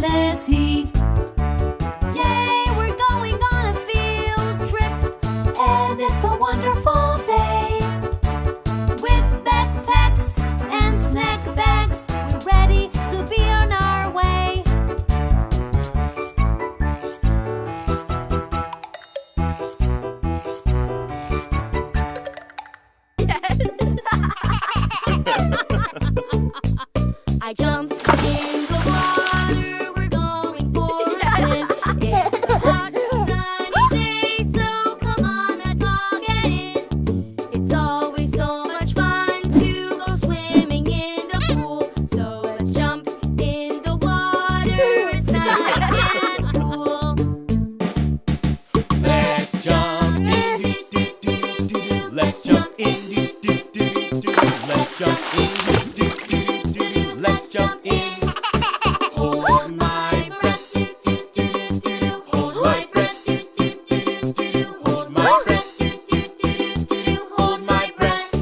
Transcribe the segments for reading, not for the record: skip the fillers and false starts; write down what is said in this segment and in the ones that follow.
let's see. Yay, we're going on a field trip, and it's a wonderful day. With backpacks and snack bags, we're ready to be on our way. I jump in the water, we're going for a swim. It's a hot, sunny day, so come on, let's all get in. It's always so much fun to go swimming in the pool. So let's jump in the water, it's nice and cool. Let's jump in, let's jump in, let's jump in, let's jump in. Hold my breath, hold my breath, hold my breath, hold my breath.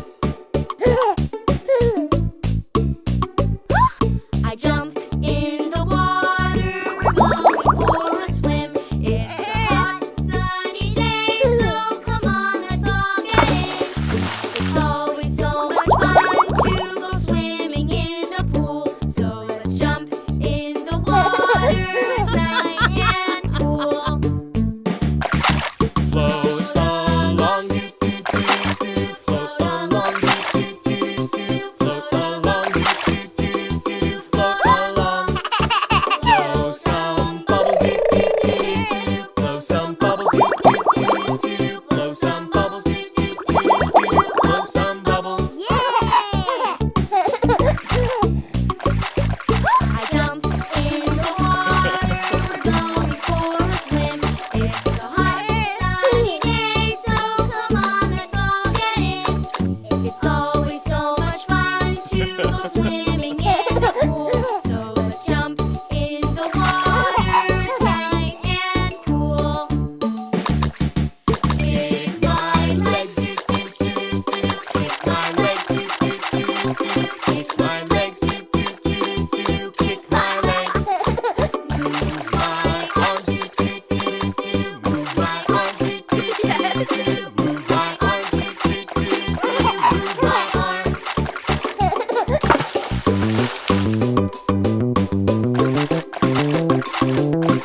I jump in the water, we're going for a swim. It's a hot, sunny day, so come on, let's all get in. It's always so much fun to go swimming in the pool. So let's jump in the water, it's nice and cool. Float along, float along, float along, float along. Blow some bubbles, blow some bubbles, blow some bubbles, blow some bubbles. I jump in the water, we're going for a swim. It's a hot, sunny day, so come on, let's all get in. It's always so much fun to go swimming